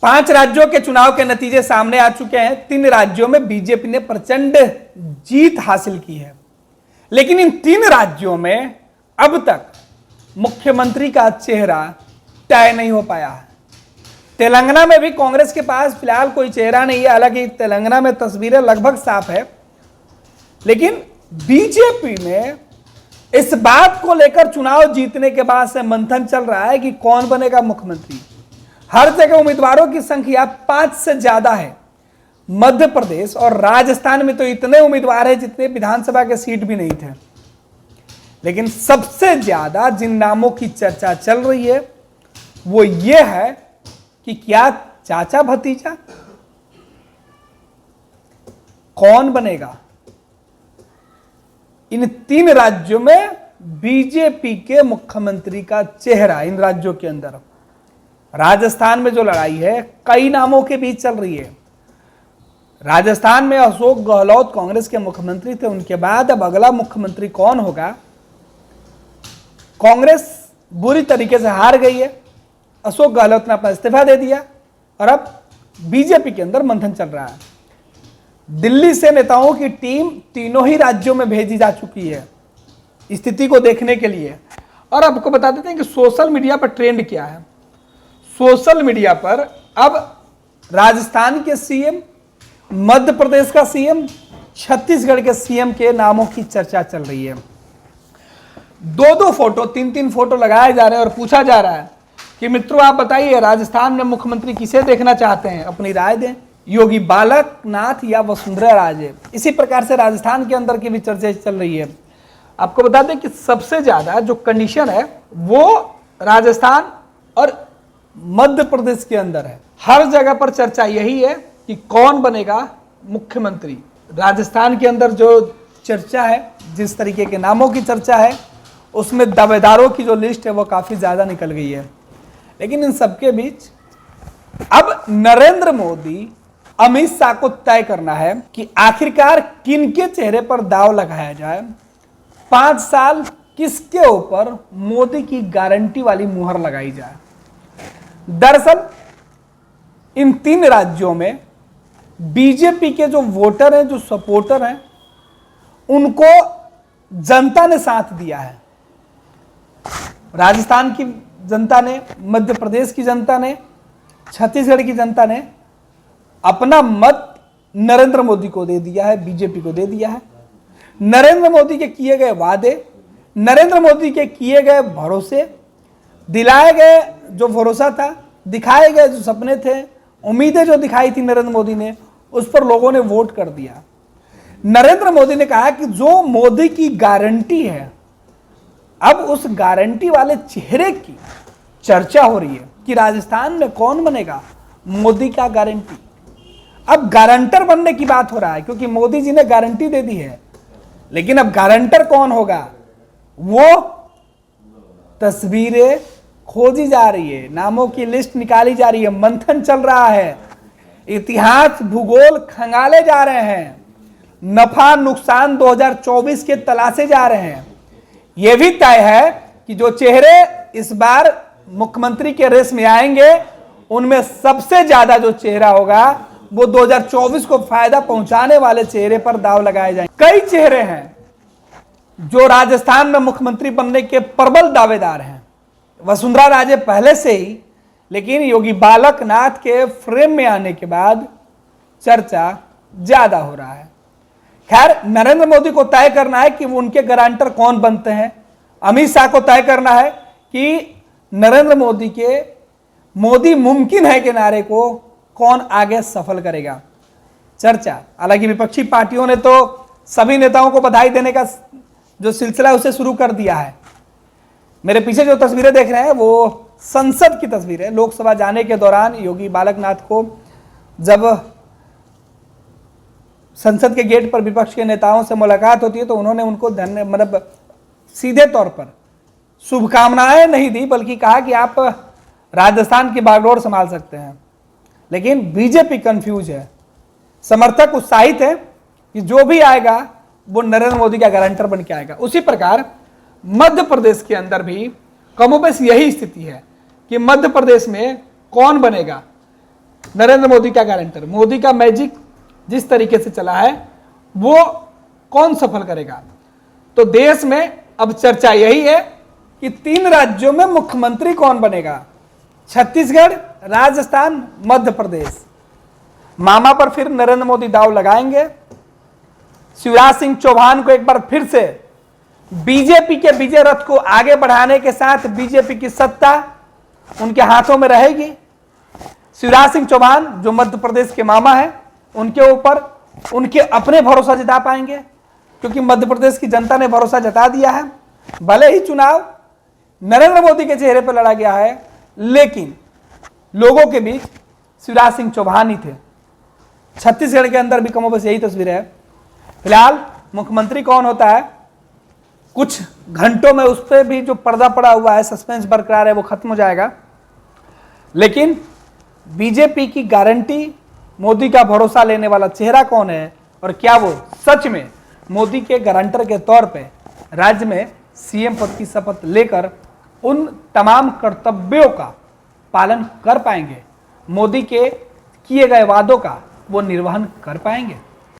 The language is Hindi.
5 राज्यों के चुनाव के नतीजे सामने आ चुके हैं। 3 राज्यों में बीजेपी ने प्रचंड जीत हासिल की है, लेकिन इन 3 राज्यों में अब तक मुख्यमंत्री का चेहरा तय नहीं हो पाया है। तेलंगाना में भी कांग्रेस के पास फिलहाल कोई चेहरा नहीं है, हालांकि तेलंगाना में तस्वीरें लगभग साफ है, लेकिन बीजेपी में इस बात को लेकर चुनाव जीतने के बाद से मंथन चल रहा है कि कौन बनेगा मुख्यमंत्री। हर जगह उम्मीदवारों की संख्या 5 से ज्यादा है। मध्य प्रदेश और राजस्थान में तो इतने उम्मीदवार हैं जितने विधानसभा के सीट भी नहीं थे, लेकिन सबसे ज्यादा जिन नामों की चर्चा चल रही है वो ये है कि क्या चाचा भतीजा कौन बनेगा। इन 3 राज्यों में बीजेपी के मुख्यमंत्री का चेहरा, इन राज्यों के अंदर राजस्थान में जो लड़ाई है कई नामों के बीच चल रही है। राजस्थान में अशोक गहलोत कांग्रेस के मुख्यमंत्री थे, उनके बाद अब अगला मुख्यमंत्री कौन होगा। कांग्रेस बुरी तरीके से हार गई है, अशोक गहलोत ने अपना इस्तीफा दे दिया और अब बीजेपी के अंदर मंथन चल रहा है। दिल्ली से नेताओं की टीम तीनों ही राज्यों में भेजी जा चुकी है स्थिति को देखने के लिए। और आपको बता देते हैं कि सोशल मीडिया पर ट्रेंड क्या है। सोशल मीडिया पर अब राजस्थान के सीएम, मध्य प्रदेश का सीएम, छत्तीसगढ़ के सीएम के नामों की चर्चा चल रही है। 2-2 फोटो, 3-3 फोटो लगाए जा रहे हैं और पूछा जा रहा है कि मित्रों आप बताइए राजस्थान में मुख्यमंत्री किसे देखना चाहते हैं, अपनी राय दें, योगी बालकनाथ या वसुंधरा राजे। इसी प्रकार से राजस्थान के अंदर की भी चर्चा चल रही है। आपको बता दें कि सबसे ज्यादा जो कंडीशन है वो राजस्थान और मध्य प्रदेश के अंदर है। हर जगह पर चर्चा यही है कि कौन बनेगा मुख्यमंत्री। राजस्थान के अंदर जो चर्चा है, जिस तरीके के नामों की चर्चा है, उसमें दावेदारों की जो लिस्ट है वो काफी ज्यादा निकल गई है। लेकिन इन सबके बीच अब नरेंद्र मोदी, अमित शाह को तय करना है कि आखिरकार किनके चेहरे पर दाव लगाया जाए। 5 साल किसके ऊपर मोदी की गारंटी वाली मुहर लगाई जाए। दरअसल इन 3 राज्यों में बीजेपी के जो वोटर हैं, जो सपोर्टर हैं, उनको जनता ने साथ दिया है। राजस्थान की जनता ने, मध्य प्रदेश की जनता ने, छत्तीसगढ़ की जनता ने अपना मत नरेंद्र मोदी को दे दिया है, बीजेपी को दे दिया है। नरेंद्र मोदी के किए गए वादे, नरेंद्र मोदी के किए गए भरोसे, दिलाए गए जो भरोसा था, दिखाए गए जो सपने थे, उम्मीदें जो दिखाई थी नरेंद्र मोदी ने, उस पर लोगों ने वोट कर दिया। नरेंद्र मोदी ने कहा कि जो मोदी की गारंटी है, अब उस गारंटी वाले चेहरे की चर्चा हो रही है कि राजस्थान में कौन बनेगा मोदी का गारंटी। अब गारंटर बनने की बात हो रहा है क्योंकि मोदी जी ने गारंटी दे दी है, लेकिन अब गारंटर कौन होगा वो तस्वीरें खोजी जा रही है, नामों की लिस्ट निकाली जा रही है, मंथन चल रहा है, इतिहास भूगोल खंगाले जा रहे हैं, नफा नुकसान 2024 के तलाशे जा रहे हैं। यह भी तय है कि जो चेहरे इस बार मुख्यमंत्री के रेस में आएंगे उनमें सबसे ज्यादा जो चेहरा होगा वो 2024 को फायदा पहुंचाने वाले चेहरे पर दाव लगाए जाएंगे। कई चेहरे हैं जो राजस्थान में मुख्यमंत्री बनने के प्रबल दावेदार हैं। वसुंधरा राजे पहले से ही, लेकिन योगी बालकनाथ के फ्रेम में आने के बाद चर्चा ज्यादा हो रहा है। खैर, नरेंद्र मोदी को तय करना है कि वो उनके गारंटर कौन बनते हैं। अमित शाह को तय करना है कि नरेंद्र मोदी के मोदी मुमकिन है के नारे को कौन आगे सफल करेगा। चर्चा, हालांकि विपक्षी पार्टियों ने तो सभी नेताओं को बधाई देने का जो सिलसिला है उसे शुरू कर दिया है। मेरे पीछे जो तस्वीरें देख रहे हैं वो संसद की तस्वीर है। लोकसभा जाने के दौरान योगी बालकनाथ को जब संसद के गेट पर विपक्ष के नेताओं से मुलाकात होती है तो उन्होंने उनको मतलब सीधे तौर पर शुभकामनाएं नहीं दी, बल्कि कहा कि आप राजस्थान की बागडोर संभाल सकते हैं। लेकिन बीजेपी कंफ्यूज है, समर्थक उत्साहित है कि जो भी आएगा वो नरेंद्र मोदी का गारंटर बन के आएगा। उसी प्रकार मध्य प्रदेश के अंदर भी कमोबेश यही स्थिति है कि मध्य प्रदेश में कौन बनेगा। नरेंद्र मोदी का गारंटर, मोदी का मैजिक जिस तरीके से चला है वो कौन सफल करेगा। तो देश में अब चर्चा यही है कि 3 राज्यों में मुख्यमंत्री कौन बनेगा, छत्तीसगढ़, राजस्थान, मध्य प्रदेश। मामा पर फिर नरेंद्र मोदी दांव लगाएंगे। शिवराज सिंह चौहान को एक बार फिर से बीजेपी के विजय रथ को आगे बढ़ाने के साथ बीजेपी की सत्ता उनके हाथों में रहेगी। शिवराज सिंह चौहान जो मध्य प्रदेश के मामा हैं, उनके ऊपर उनके अपने भरोसा जता पाएंगे, क्योंकि मध्य प्रदेश की जनता ने भरोसा जता दिया है। भले ही चुनाव नरेंद्र मोदी के चेहरे पर लड़ा गया है, लेकिन लोगों के बीच शिवराज सिंह चौहान ही थे। छत्तीसगढ़ के अंदर भी कमोबेश यही तस्वीर है। फिलहाल मुख्यमंत्री कौन होता है, कुछ घंटों में उस पर भी जो पर्दा पड़ा हुआ है, सस्पेंस बरकरार है, वो खत्म हो जाएगा। लेकिन बीजेपी की गारंटी, मोदी का भरोसा लेने वाला चेहरा कौन है, और क्या वो सच में मोदी के गारंटर के तौर पे राज्य में सीएम पद की शपथ लेकर उन तमाम कर्तव्यों का पालन कर पाएंगे, मोदी के किए गए वादों का वो निर्वहन कर पाएंगे।